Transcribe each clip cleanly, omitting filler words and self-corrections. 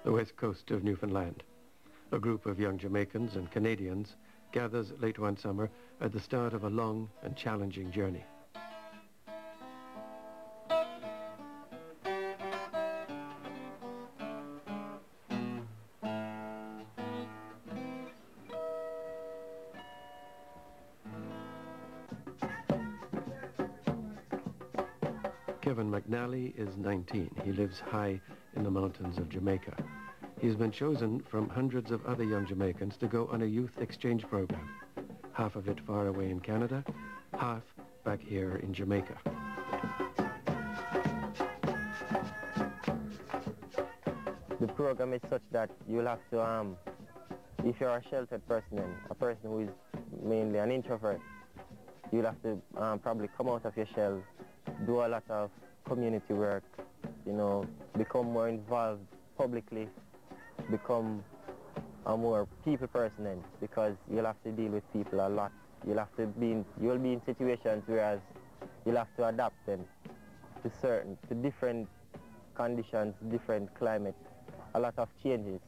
the west coast of Newfoundland. A group of young Jamaicans and Canadians gathers late one summer at the start of a long and challenging journey. Kevin McNally is 19. He lives high in the mountains of Jamaica. He's been chosen from hundreds of other young Jamaicans to go on a youth exchange program, half of it far away in Canada, half back here in Jamaica. The program is such that you'll have to, if you're a sheltered person and a person who is mainly an introvert, you'll have to probably come out of your shell, do a lot of community work, you know, become more involved publicly, become a more people person then, because you'll have to deal with people a lot. You'll be in situations whereas you'll have to adapt then to different conditions, different climate, a lot of changes.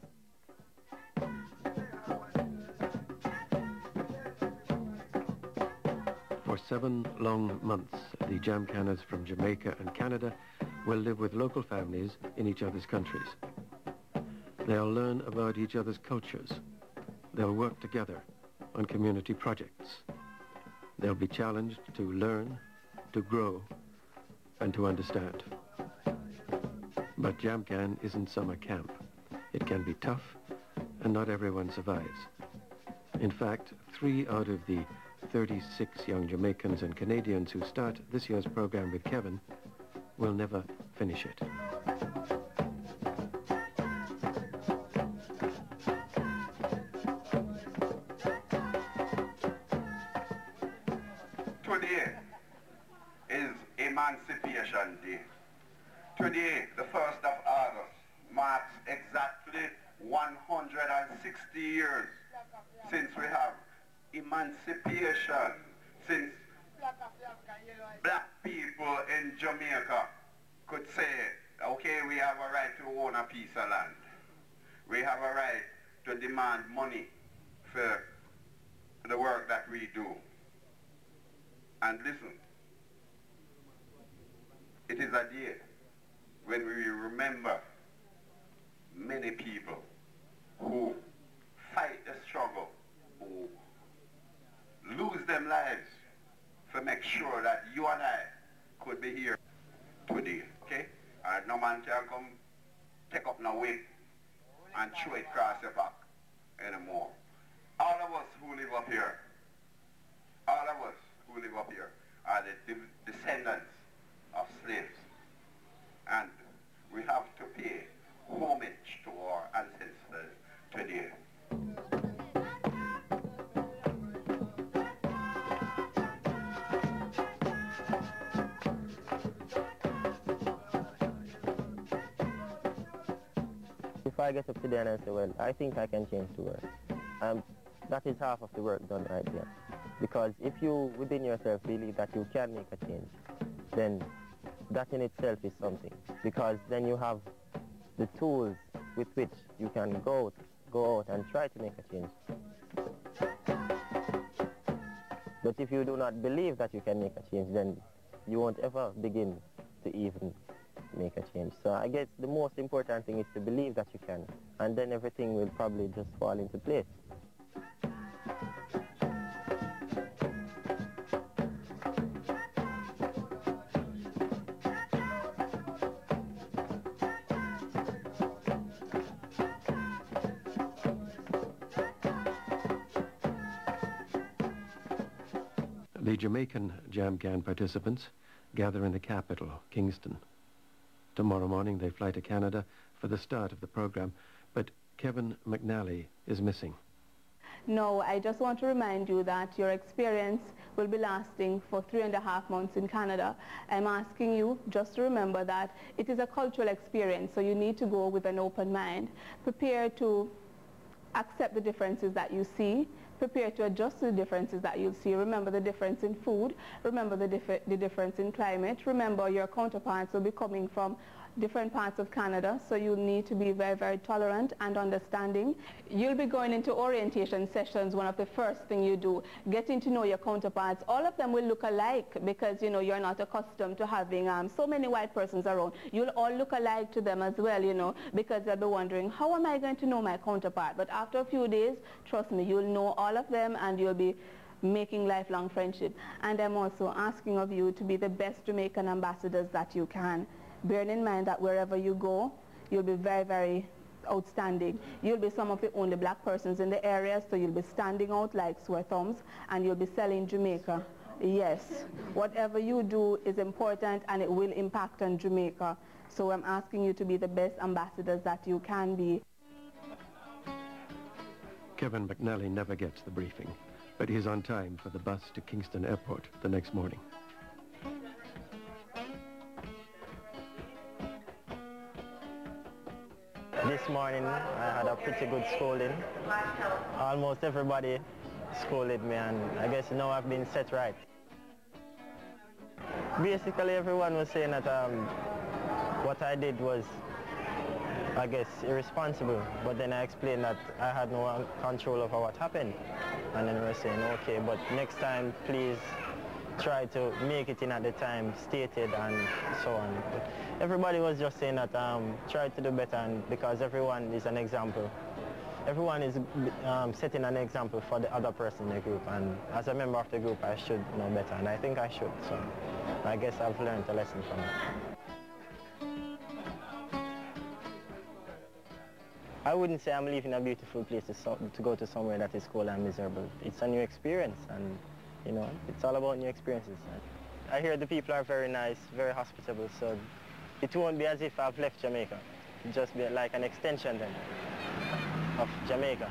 For 7 long months, the JamCaners from Jamaica and Canada will live with local families in each other's countries. They'll learn about each other's cultures. They'll work together on community projects. They'll be challenged to learn, to grow, and to understand. But JamCan isn't summer camp. It can be tough, and not everyone survives. In fact, 3 out of the 36 young Jamaicans and Canadians who start this year's program with Kevin will never finish it. Today is Emancipation Day. Today, the 1st of August, marks exactly 160 years since we have emancipation, since black people in Jamaica could say, okay, we have a right to own a piece of land. We have a right to demand money for the work that we do. And listen, it is a day when we remember many people who fight the struggle, who lose their lives to make sure that you and I could be here today, okay? And no man can come take up no weight and throw it across your back anymore. All of us who live up here, all of us who live up here are the descendants of slaves. And we have to pay homage to our ancestors today. If I get up today and I say, well, I think I can change the world, that is half of the work done right there. Because if you, within yourself, believe that you can make a change, then that in itself is something. Because then you have the tools with which you can go out and try to make a change. But if you do not believe that you can make a change, then you won't ever begin to even make a change. So I guess the most important thing is to believe that you can, and then everything will probably just fall into place. The Jamaican JamCan participants gather in the capital, Kingston. Tomorrow morning they fly to Canada for the start of the program, but Kevin McNally is missing. No, I just want to remind you that your experience will be lasting for 3.5 months in Canada. I'm asking you just to remember that it is a cultural experience, so you need to go with an open mind. Prepare to accept the differences that you see, prepare to adjust to the differences that you'll see. Remember the difference in food, remember the difference in climate, remember your counterparts will be coming from different parts of Canada, so you need to be very, very tolerant and understanding. You'll be going into orientation sessions. One of the first things you do, getting to know your counterparts. All of them will look alike because, you know, you're not accustomed to having so many white persons around. You'll all look alike to them as well, you know, because they'll be wondering, how am I going to know my counterpart? But after a few days, trust me, you'll know all of them and you'll be making lifelong friendship. And I'm also asking of you to be the best Jamaican ambassadors that you can. Bearing in mind that wherever you go, you'll be very, very outstanding. You'll be some of the only black persons in the area, so you'll be standing out like sore thumbs, and you'll be selling Jamaica. Yes, whatever you do is important and it will impact on Jamaica. So I'm asking you to be the best ambassadors that you can be. Kevin McNally never gets the briefing, but he's on time for the bus to Kingston Airport the next morning. This morning I had a pretty good scolding. Almost everybody scolded me, and I guess now I've been set right. Basically everyone was saying that what I did was, I guess, irresponsible, but then I explained that I had no control over what happened, and then they were saying, okay, but next time please try to make it in at the time stated and so on. But everybody was just saying that try to do better, and because everyone is an example. Everyone is setting an example for the other person in the group, and as a member of the group I should know better, and I think I should, so I guess I've learned a lesson from it. I wouldn't say I'm leaving a beautiful place to go to somewhere that is cold and miserable. It's a new experience, and you know, it's all about new experiences. I hear the people are very nice, very hospitable, so it won't be as if I've left Jamaica. It'll just be like an extension then of Jamaica.